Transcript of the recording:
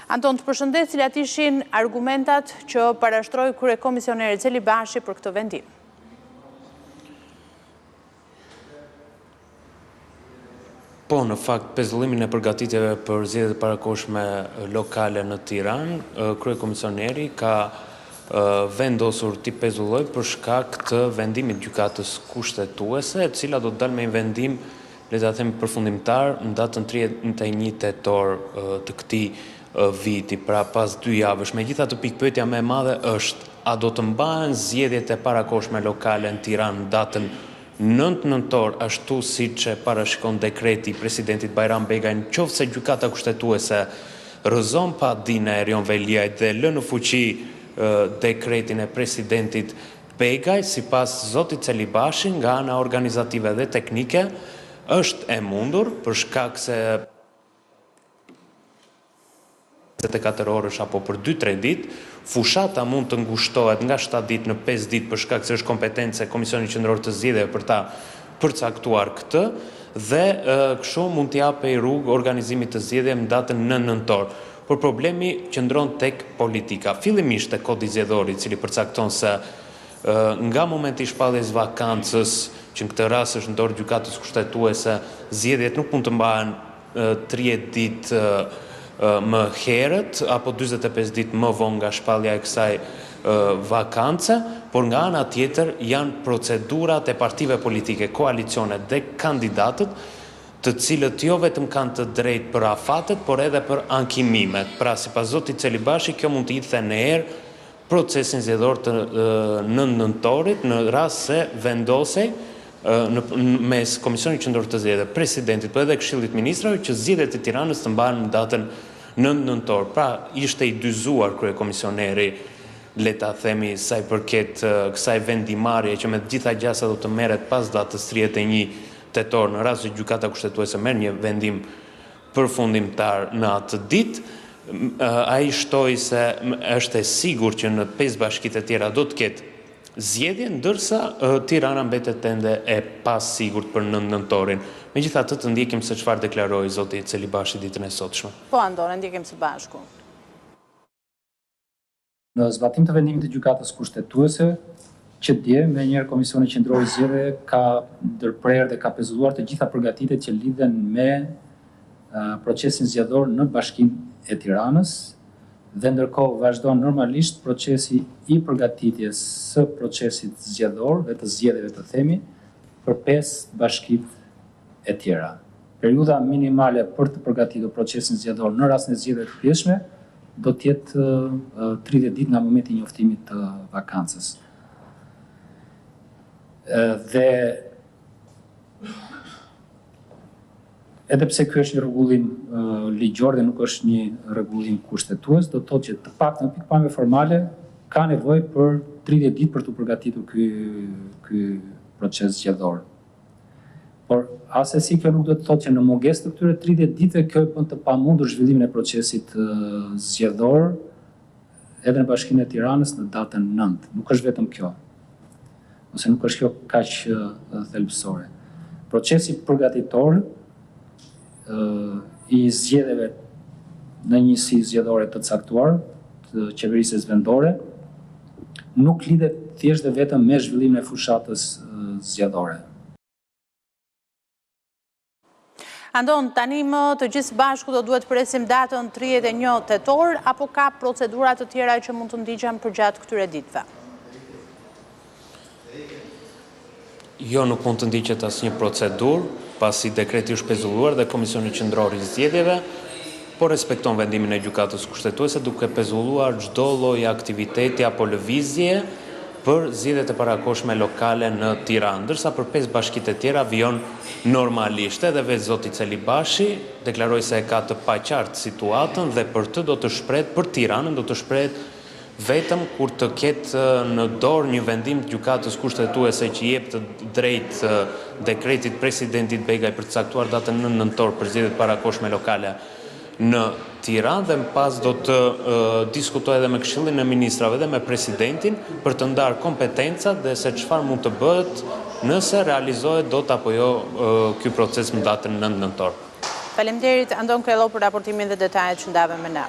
Anton, të përshëndet, cilat ishin argumentat që parashtroi kryekomisioneri Celibashi për këtë vendim? Po, në fakt, pezullimin e përgatitjeve për zgjedhjet e parakohshme lokale në Tiranë, kryekomisioneri ka vendosur t'i pezulloj për shkak të vendimit gjykatës kushtetuese, e cila do të dalë me një vendim, le ta them, përfundimtar në datën 31 tetor të këtij viti, pra pas 2 javësh. Megjithatë, pikpyetja më e madhe është, a do të mbahen zgjedhjet e parakohshme lokale në Tiranë në datën 9 nëntor, ashtu siç e parashikon dekreti i presidentit Bajram Begaj, nëse gjykata kushtetuese rrëzon pa dinë e Erion Veliajt dhe lë në fuqi dekretin e presidentit Begaj, sipas zotit Celibashi, nga ana organizative dhe teknike, është e mundur për shkak se 24 orësh apo për 2-3 ditë, fushata mund të ngushtohet nga 7 ditë në 5 ditë për shkak se është kompetencë e Komisionit Qendror të Zgjedhjeve për ta përcaktuar këtë, dhe kështu mund t'i japej rrugë organizimit të zgjedhjeve në datën 9 nëntor. Por problemi qëndron tek politika. Fillimisht te kodi zgjedhor, i cili përcakton se nga momenti i shpalljes vakancës, që në këtë rast është në dorë gjykatës kushtetuese, zgjedhjet nuk mund të mbahen 30 ditë më herët, apo 45 ditë më vonë nga shpallja e kësaj vakance, por nga ana tjetër janë procedurat e partive politike, koalicionet dhe kandidatët, të cilët jo vetëm kanë të drejtë për afatet, por edhe për ankimimet. Pra, sipas zotit Celibashi, kjo mund të hidhte në erë procesin zgjedhor të 9 nëntorit, në rast se vendosej mes Komisionit Qendror të Zgjedhjeve, presidentit, por edhe Këshillit Ministrave, që zgjedhjet e Tiranës të mbahen në datën 9 nëntor. Pra, ishte i dyzuar kryekomisioneri, le ta themi, sa i përket kësaj vendimarrje që me të gjitha gjasa do të merret pas datës 31 tetor, në rast se gjykata kushtetuese merr një vendim përfundimtar në atë ditë. Ai shtoi se është e sigurt që në 5 bashkitë e tjera do të ketë zgjedhje, ndërsa Tirana mbetet ende e pasigurt për 9 nëntorin. Megjithatë, të ndjekim se çfarë deklaroi zoti Celibashi ditën e sotshme. Po, Andon, ndjekim së bashku. Në zbatim të vendimit të gjykatës kushtetuese, që dje, me njërë Komisioni Qendror i Zgjedhjeve ka ndërprerë dhe ka pezulluar të gjitha përgatitjet që lidhen me procesin zgjedhor në Bashkinë e Tiranës, dhe ndërkohë vazhdon normalisht procesi i përgatitjes së procesit zgjedhor dhe të zgjedhjeve të themi për 5 bashkitë e tjera. Periudha minimale për të përgatitur procesin zgjedhor në rastin e zgjedhjeve të pjeshme do të jetë 30 ditë nga momenti i njoftimit të vakancës. Dhe edhe pse ky është një rregullim ligjor dhe nuk është një rregullim kushtetues, do të thotë që të paktën në pikpamje formale ka nevojë për 30 ditë për të përgatitur ky proces zgjedhor. Por asesi kjo nuk do të thotë që në mungesë të këtyre 30 ditëve kjo bën të pamundur zhvillimin e procesit zgjedhor edhe në Bashkinë e Tiranës në datën 9. Nuk është vetëm kjo, ose nuk është kjo kaq thelbësore. Procesi përgatitor i zgjedhjeve në njësi zgjedhore të caktuar të qeverisë vendore nuk lidhet thjesht dhe vetëm me zhvillimin e fushatës zgjedhore. Andon, tani më të gjithë bashku do duhet presim datën 31 tetor, apo ka procedura të tjera që mund të ndigjen përgjatë këtyre ditëve? Jo, nuk mund të ndiqet asnjë procedurë, pasi dekreti është pezulluar dhe Komisioni Qendror i Zgjedhjeve, por respekton vendimin e gjykatës kushtetuese duke pezulluar çdo lloj aktiviteti apo lëvizje për zgjedhjet e parakohshme lokale në Tiranë, ndërsa për 5 bashkitë e tjera vijon normalisht. Edhe vetë zoti Celibashi deklaroi se e ka të paqartë situatën dhe për të do të shprehet për Tiranën, do të shprehet vetëm kur të ketë në dorë një vendim të gjykatës kushtetuese që jep të drejtë dekretit presidentit Begaj për të caktuar datën 9 nëntor për zgjedhjet parakohshme lokale në Tiranë, dhe më pas do të diskutoj edhe me Këshillin e Ministrave dhe me presidentin për të ndarë kompetencat dhe se çfarë mund të bëhet nëse realizohet dot apo jo ky proces në datën 9 nëntor. Faleminderit Andon Krello për raportimin dhe detajet që ndave me ne.